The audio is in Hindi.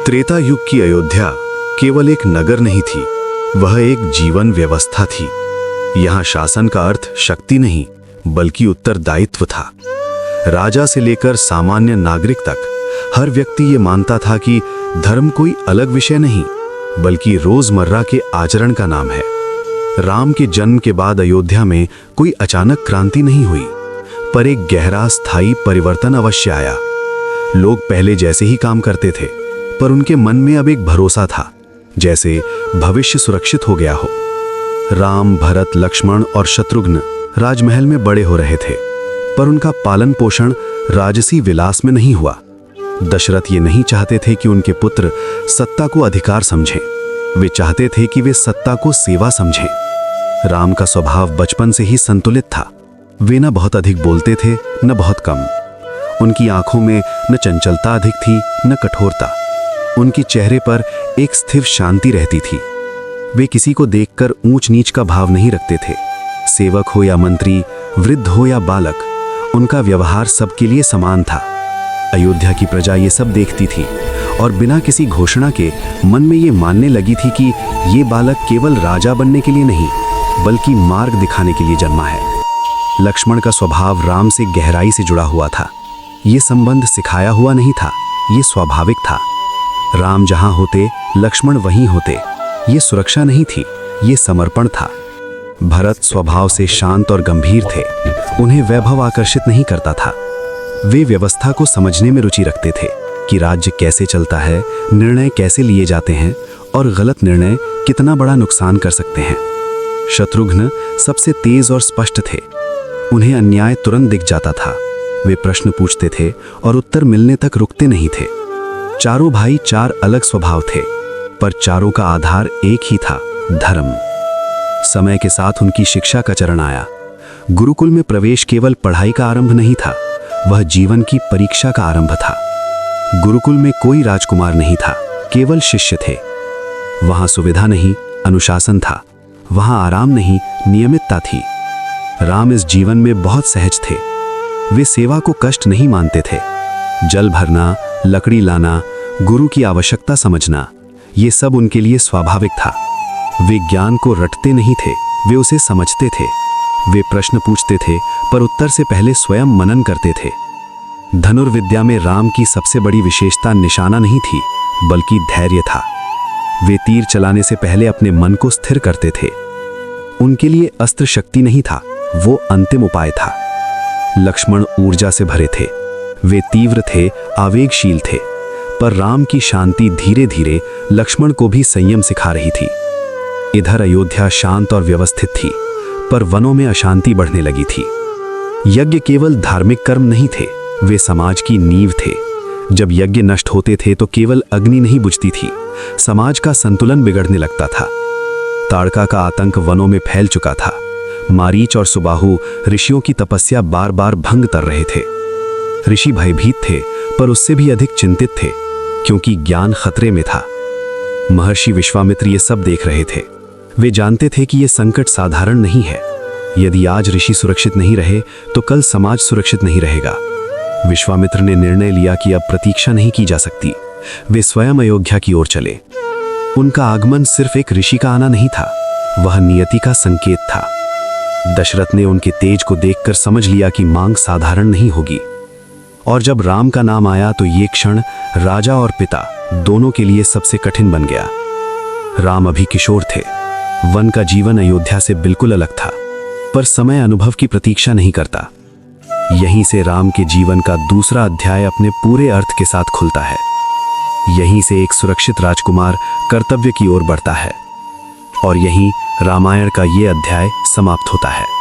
त्रेता युग की अयोध्या केवल एक नगर नहीं थी, वह एक जीवन व्यवस्था थी। यहाँ शासन का अर्थ शक्ति नहीं बल्कि उत्तरदायित्व था। राजा से लेकर सामान्य नागरिक तक हर व्यक्ति ये मानता था कि धर्म कोई अलग विषय नहीं बल्कि रोजमर्रा के आचरण का नाम है। राम के जन्म के बाद अयोध्या में कोई अचानक क्रांति नहीं हुई, पर एक गहरा स्थायी परिवर्तन अवश्य आया। लोग पहले जैसे ही काम करते थे, पर उनके मन में अब एक भरोसा था, जैसे भविष्य सुरक्षित हो गया हो। राम, भरत, लक्ष्मण और शत्रुघ्न राजमहल में बड़े हो रहे थे, पर उनका पालन पोषण राजसी विलास में नहीं हुआ। दशरथ ये नहीं चाहते थे कि उनके पुत्र सत्ता को अधिकार समझें, वे चाहते थे कि वे सत्ता को सेवा समझें। राम का स्वभाव बचपन से ही संतुलित था। वे न बहुत अधिक बोलते थे न बहुत कम। उनकी आंखों में न चंचलता अधिक थी न कठोरता। उनके चेहरे पर एक स्थिर शांति रहती थी। वे किसी को देखकर ऊंच नीच का भाव नहीं रखते थे। सेवक हो या मंत्री, वृद्ध हो या बालक, उनका व्यवहार सबके लिए समान था। अयोध्या की प्रजा ये सब देखती थी और बिना किसी घोषणा के मन में ये मानने लगी थी कि ये बालक केवल राजा बनने के लिए नहीं बल्कि मार्ग दिखाने के लिए जन्मा है। लक्ष्मण का स्वभाव राम से गहराई से जुड़ा हुआ था। ये संबंध सिखाया हुआ नहीं था, ये स्वाभाविक था। राम जहां होते लक्ष्मण वहीं होते। ये सुरक्षा नहीं थी, ये समर्पण था। भरत स्वभाव से शांत और गंभीर थे। उन्हें वैभव आकर्षित नहीं करता था। वे व्यवस्था को समझने में रुचि रखते थे कि राज्य कैसे चलता है, निर्णय कैसे लिए जाते हैं और गलत निर्णय कितना बड़ा नुकसान कर सकते हैं। शत्रुघ्न सबसे तेज और स्पष्ट थे। उन्हें अन्याय तुरंत दिख जाता था। वे प्रश्न पूछते थे और उत्तर मिलने तक रुकते नहीं थे। चारों भाई चार अलग स्वभाव थे, पर चारों का आधार एक ही था, धर्म। समय के साथ उनकी शिक्षा का चरण आया। गुरुकुल में प्रवेश केवल पढ़ाई का आरंभ नहीं था, वह जीवन की परीक्षा का आरंभ था। गुरुकुल में कोई राजकुमार नहीं था, केवल शिष्य थे। वहां सुविधा नहीं, अनुशासन था। वहां आराम नहीं, नियमितता थी। राम इस जीवन में बहुत सहज थे। वे सेवा को कष्ट नहीं मानते थे। जल भरना, लकड़ी लाना, गुरु की आवश्यकता समझना, ये सब उनके लिए स्वाभाविक था। वे ज्ञान को रटते नहीं थे, वे उसे समझते थे। वे प्रश्न पूछते थे, पर उत्तर से पहले स्वयं मनन करते थे। धनुर्विद्या में राम की सबसे बड़ी विशेषता निशाना नहीं थी, बल्कि धैर्य था। वे तीर चलाने से पहले अपने मन को स्थिर करते थे। उनके लिए अस्त्र शक्ति नहीं था, वो अंतिम उपाय था। लक्ष्मण ऊर्जा से भरे थे। वे तीव्र थे, आवेगशील थे, पर राम की शांति धीरे धीरे लक्ष्मण को भी संयम सिखा रही थी। इधर अयोध्या शांत और व्यवस्थित थी, पर वनों में अशांति बढ़ने लगी थी। यज्ञ केवल धार्मिक कर्म नहीं थे, वे समाज की नींव थे। जब यज्ञ नष्ट होते थे तो केवल अग्नि नहीं बुझती थी, समाज का संतुलन बिगड़ने लगता था। ताड़का का आतंक वनों में फैल चुका था। मारीच और सुबाहु ऋषियों की तपस्या बार बार भंग कर रहे थे। ऋषि भयभीत थे, पर उससे भी अधिक चिंतित थे, क्योंकि ज्ञान खतरे में था। महर्षि विश्वामित्र ये सब देख रहे थे। वे जानते थे कि यह संकट साधारण नहीं है। यदि आज ऋषि सुरक्षित नहीं रहे तो कल समाज सुरक्षित नहीं रहेगा। विश्वामित्र ने निर्णय लिया कि अब प्रतीक्षा नहीं की जा सकती। वे स्वयं अयोध्या की ओर चले। उनका आगमन सिर्फ एक ऋषि का आना नहीं था, वह नियति का संकेत था। दशरथ ने उनके तेज को देखकर समझ लिया कि मांग साधारण नहीं होगी। और जब राम का नाम आया तो ये क्षण राजा और पिता दोनों के लिए सबसे कठिन बन गया। राम अभी किशोर थे। वन का जीवन अयोध्या से बिल्कुल अलग था, पर समय अनुभव की प्रतीक्षा नहीं करता। यहीं से राम के जीवन का दूसरा अध्याय अपने पूरे अर्थ के साथ खुलता है। यहीं से एक सुरक्षित राजकुमार कर्तव्य की ओर बढ़ता है और यहीं रामायण का ये अध्याय समाप्त होता है।